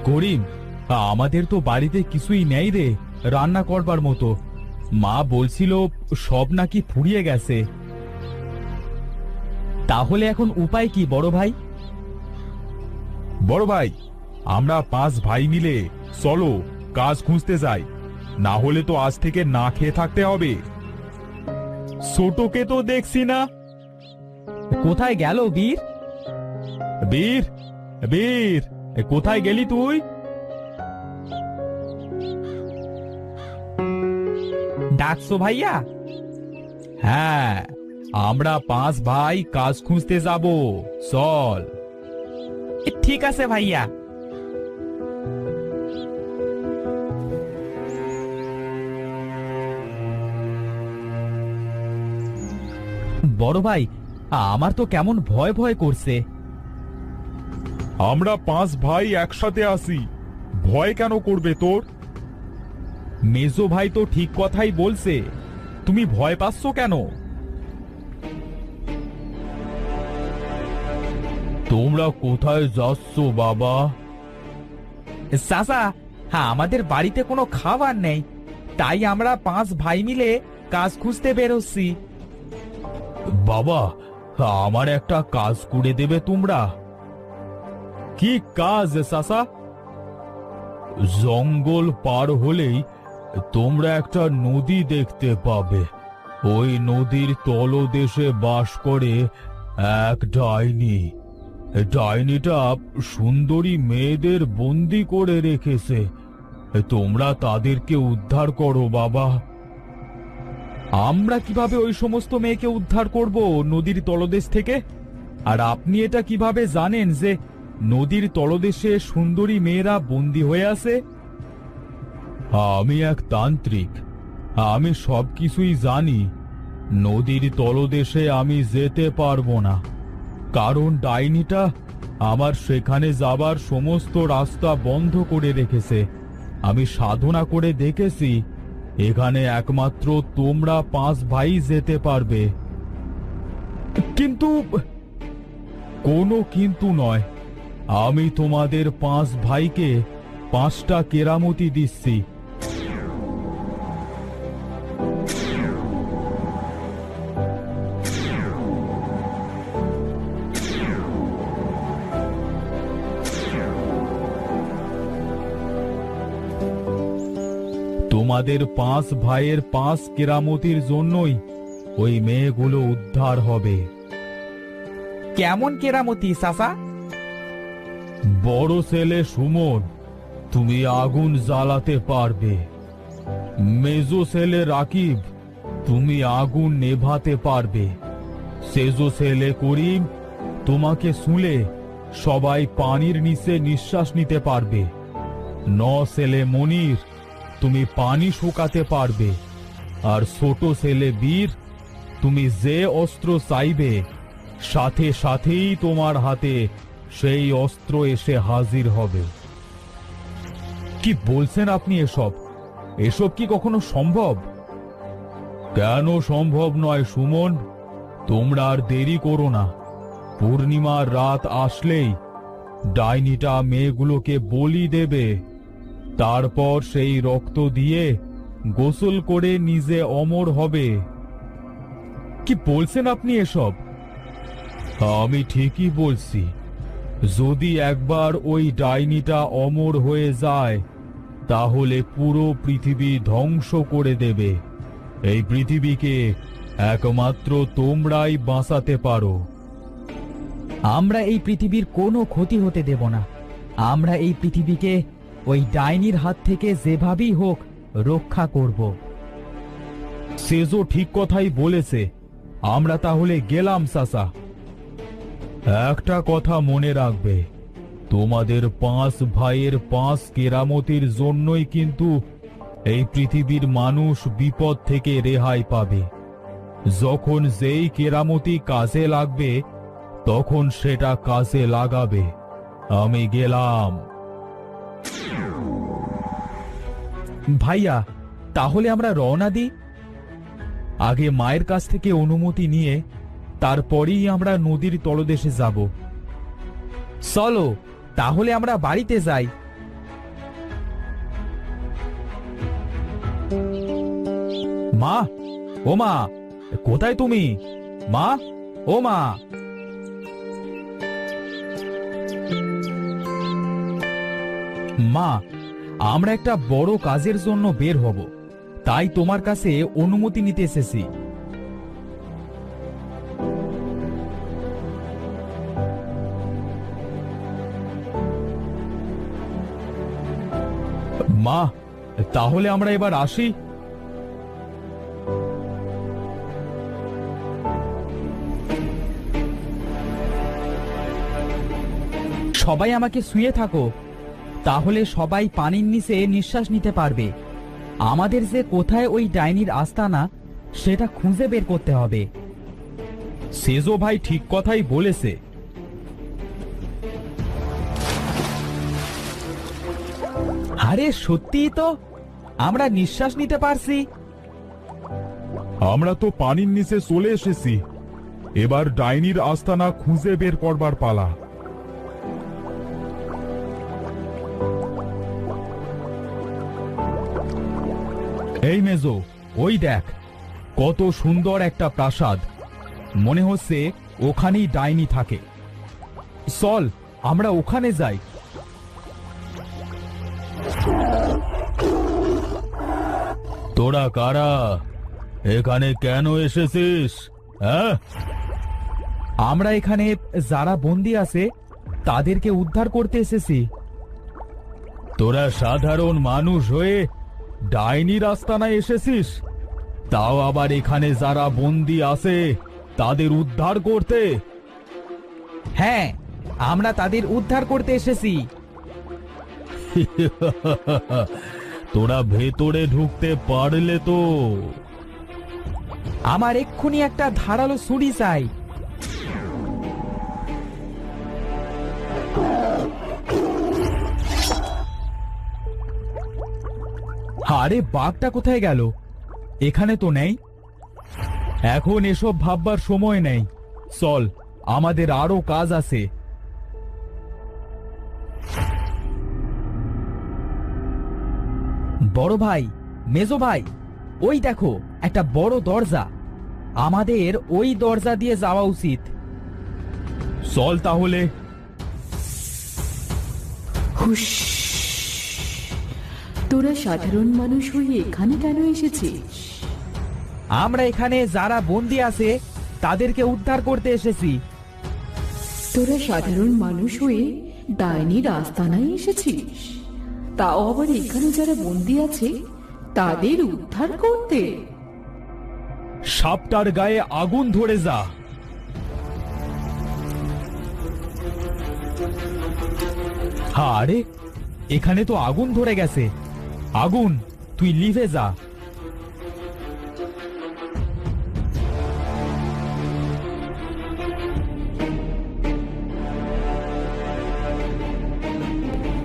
করিম, আমাদের তো বাড়িতে কিছুই নেই রে রান্না করবার মতো। মা বলছিল সব নাকি ফুরিয়ে গেছে। তাহলে এখন উপায় কি বড় ভাই? বড় ভাই, আমরা 5 ভাই মিলে চলো কাজ খুঁজতে যাই, না হলে তো আজ থেকে না খেয়ে থাকতে হবে। ছোটকে তো দেখছি না, কোথায় গেল বীর? বীর, বীর, কোথায় গেলি তুই? ডাকছো ভাইয়া? হ্যাঁ, আমরা 5 ভাই কাজ খুঁজতে যাব, চল। ঠিক আছে ভাইয়া। বড় ভাই, আমার তো কেমন ভয় ভয় করছে। আমরা 5 ভাই একসাথে আসি, ভয় কেন করবে তোর? মেজো ভাই তো ঠিক কথাই বলছে, তুমি ভয় পাচ্ছ কেন? তোমরা কোথায় যাচ্ছ বাবা? চাচা, হ্যাঁ, আমাদের বাড়িতে কোনো খাবার নেই, তাই আমরা 5 ভাই মিলে কাজ খুঁজতে বেরোচ্ছি। বাবা, আমার একটা কাজ করে দেবে তোমরা? কি কাজ চাচা? জঙ্গল পার হলেই তোমরা একটা নদী দেখতে পাবে। ওই নদীর তলদেশে বাস করে এক ডাইনি। ডাইনিটা সুন্দরী মেয়েদের বন্দি করে রেখেছে, তোমরা তাদেরকে উদ্ধার করো বাবা। আমরা কিভাবে ওই সমস্ত মেয়েকে উদ্ধার করব নদীর তলদেশ থেকে? আর আপনি এটা কিভাবে জানেন যে নদীর তলদেশে সুন্দরী মেয়েরা বন্দী হয়ে আছে? আমি এক তান্ত্রিক, আমি সবকিছুই জানি। নদীর তলদেশে আমি যেতে পারবো না, কারণ ডাইনিটা আমার সেখানে যাবার সমস্ত রাস্তা বন্ধ করে রেখেছে। আমি সাধনা করে দেখেছি, এখানে একমাত্র তোমরা 5 ভাই যেতে পারবে। কিন্তু কোনো কিন্তু নয়, আমি তোমাদের 5 ভাইকে 5টা কেরামতি দিচ্ছি। তোমাদের 5 ভাইয়ের 5 কেরামতির জন্যই ওই মেয়েগুলো উদ্ধার হবে। কেমন কেরামতি চাচা? বড় ছেলে সুমন, তুমি আগুন জ্বালাতে পারবে। মেজো ছেলে রাকিব, তুমি আগুন নেভাতে পারবে। সেজো ছেলে করিম, তোমাকে শুলে সবাই পানির নিচে নিঃশ্বাস নিতে পারবে। 9 ছেলে মনির, তুমি পানি শুকাতে পারবে। আর ছোট ছেলে বীর, তুমি যে অস্ত্র চাইবে সাথে সাথেই তোমার হাতে সেই অস্ত্র এসে হাজির হবে। কি বলছেন আপনি এসব? এসব কি কখনো সম্ভব? কেন সম্ভব নয় সুমন? তোমরা আর দেরি করো না, পূর্ণিমার রাত আসলেই ডাইনিটা মেয়েগুলোকে বলি দেবে। তারপর সেই রক্ত দিয়ে গোসল করে নিজে অমর হবে। কি বলছেন আপনি এসব? আমি ঠিকই বলছি। যদি একবার ওই ডাইনিটা অমর হয়ে যায়, তাহলে পুরো পৃথিবী ধ্বংস করে দেবে। এই পৃথিবীকে একমাত্র তোমরাই বাঁচাতে পারো। আমরা এই পৃথিবীর কোনো ক্ষতি হতে দেব না। আমরা এই পৃথিবীকে ওই ডাইনির হাত থেকে যেভাবেই হোক রক্ষা করব। সেজো ঠিক কথাই বলেছে। আমরা তাহলে গেলাম চাচা। একটা কথা মনে রাখবে, তোমাদের 5 ভাইয়ের 5 কেরামতির জন্যই কিন্তু এই পৃথিবীর মানুষ বিপদ থেকে রেহাই পাবে। যখন যেই কেরামতি কাজে লাগবে তখন সেটা কাজে লাগাবে। আমি গেলাম। ভাইয়া, তাহলে আমরা রওনা দিই। আগে মায়ের কাছ থেকে অনুমতি নিয়ে তারপরেই আমরা নদীর তলদেশে যাব। চলো তাহলে আমরা বাড়িতে যাই, মা, ও মা, কোথায় তুমি? মা, ও মা। মা, আমরা একটা বড় কাজের জন্য বের হব, তাই তোমার কাছে অনুমতি নিতে এসেছি। মা, তাহলে আমরা এবার আসি। সবাই আমাকে শুয়ে থাকো, তাহলে সবাই পানির নিচে নিঃশ্বাস নিতে পারবে। আমাদের যে কোথায় ওই ডাইনির আস্তানা সেটা খুঁজে বের করতে হবে। সেজো ভাই ঠিক কথাই বলেছে। আরে সত্যিই তো, আমরা নিঃশ্বাস নিতে পারছি। আমরা তো পানির নিচে চলে এসেছি, এবার ডাইনির আস্তানা খুঁজে বের করবার পালা। এই মেজো, ওই দেখ, কত সুন্দর একটা প্রাসাদ। মনে হচ্ছে ওখানেই ডাইনি থাকে। চল আমরা ওখানে যাই। তোরা কারা? এখানে কেন এসেছিস? হ্যাঁ, আমরা এখানে যারা বন্দী আছে তাদেরকে উদ্ধার করতে এসেছি। তোরা সাধারণ মানুষ হয়ে ডাইনির আস্তানায় এসেছিস, তাও আবার এখানে যারা বন্দী আছে তাদের উদ্ধার করতে? হ্যাঁ, আমরা তাদের উদ্ধার করতে এসেছি। তোরা ভেতরে ঢুকতে পারলে তো? আমার এক্ষুনি একটা ধারালো ছুরি চাই। আরে বাঘটা কোথায় গেল? এখানে তো নেই। এখন এসব ভাববার সময় নেই, চল আমাদের আরো কাজ আছে। বড় ভাই, মেজো ভাই, ওই দেখো একটা বড় দরজা। আমাদের ওই দরজা দিয়ে যাওয়া উচিত। চল তাহলে। হুশ! তোরা সাধারণ মানুষ হয়ে এখানে কেন এসেছিস? আমরা এখানে যারা বন্দী আছে তাদেরকে উদ্ধার করতে এসেছি। তোরা সাধারণ মানুষ হয়ে ডাইনির আস্তানায় এসেছিস, তাও আবার এখানে যারা বন্দী আছে তাদের উদ্ধার করতে? সাপটার গায়ে আগুন ধরে যা। আরে এখানে তো আগুন ধরে গেছে। আগুন, তুই লিভে যা।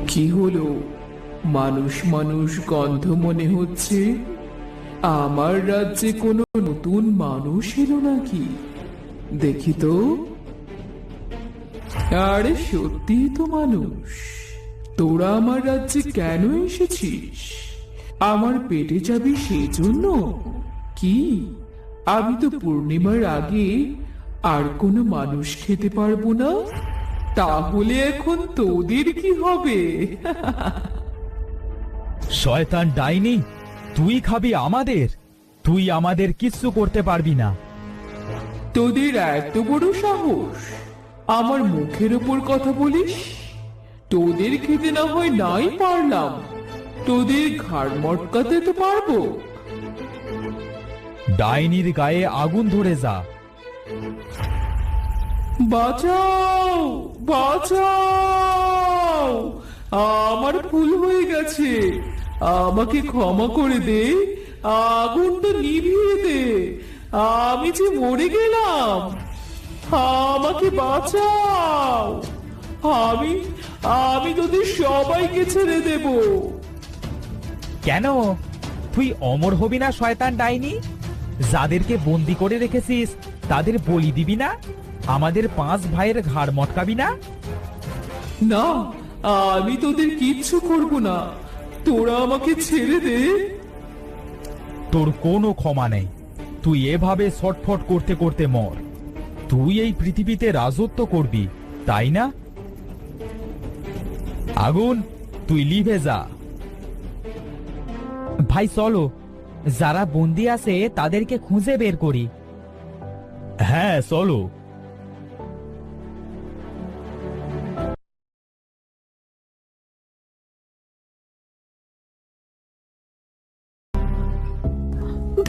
কি হলো? মানুষ মানুষ গন্ধ মনে হচ্ছে। আমার রাজ্যে কোনো নতুন মানুষ এলো নাকি? দেখি তো। আরে সত্যি তো মানুষ। তোরা আমার রাজ্যে কেন এসেছিস? আমার পেটে যাবি সেই জন্য? কি, আমি তো পূর্ণিমার আগে আর কোনো মানুষ খেতে পারবো না? তাহলে এখন তোদের কি হবে? শয়তান ডাইনি, তুই খাবি আমাদের? তুই আমাদের কিচ্ছু করতে পারবি না। তোদের এত বড় সাহস আমার মুখের উপর কথা বলিস? তোদের খেতে না হয় নাই পারলাম, তোদের ঘাড় মটকাতে তো পারবো। ডাইনির গায়ে আগুন ধরে যা। বাঁচাও, বাঁচাও! আমার ভুল হয়ে গেছে, আমাকে ক্ষমা করে দে। আগুনটা নিভিয়ে দে, আমি যে মরে গেলাম। আমাকে বাঁচাও। আমি আমি তোদের সবাইকে ছেড়ে দেব। কেন, তুই অমর হবি না শয়তান ডাইনি? যাদেরকে বন্দি করে রেখেছিস তাদের বলি দিবি না? আমাদের 5 ভাইয়ের ঘাড় মটকাবি না? না, আমি তোদের কিচ্ছু করব না, তোরা আমাকে ছেড়ে দে। তোর কোনো ক্ষমা নেই। তুই এভাবে ছটফট করতে করতে মর। তুই এই পৃথিবীতে রাজত্ব করবি, তাই না? আগুন, তুই লিভে যা। ভাই চলো, যারা বন্দি আছে তাদেরকে খুঁজে বের করি। হ্যাঁ চলো।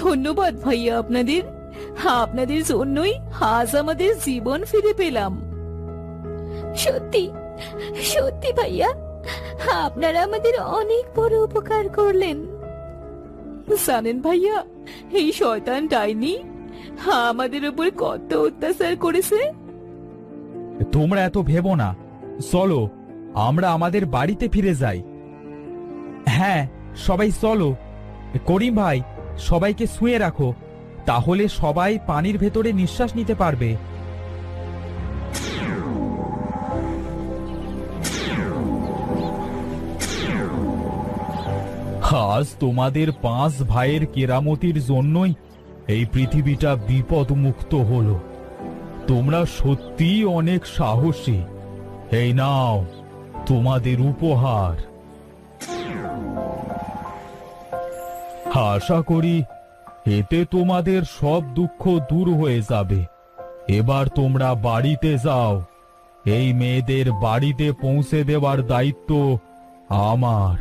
ধন্যবাদ ভাইয়া আপনাদের। আপনাদের জন্যই আজ আমাদের জীবন ফিরে পেলাম। সত্যি সত্যি ভাইয়া, আপনারা আমাদের অনেক বড় উপকার করলেন। জানেন ভাইয়া, এই শয়তান ডাইনি আমাদের উপর কত অত্যাচার করেছে। তোমরা এত ভেবো না, চলো আমরা আমাদের বাড়িতে ফিরে যাই। হ্যাঁ সবাই চলো। করিম ভাই, সবাইকে শুয়ে রাখো, তাহলে সবাই পানির ভেতরে নিঃশ্বাস নিতে পারবে। আজ তোমাদের 5 ভাইয়ের কেরামতির জন্যই এই পৃথিবীটা বিপদমুক্ত হলো। তোমরা সত্যিই অনেক সাহসী। এই নাও তোমাদের উপহার। আশা করি এতে তোমাদের সব দুঃখ দূর হয়ে যাবে। এবার তোমরা বাড়িতে যাও। এই মেয়েদের বাড়িতে পৌঁছে দেওয়ার দায়িত্ব আমার।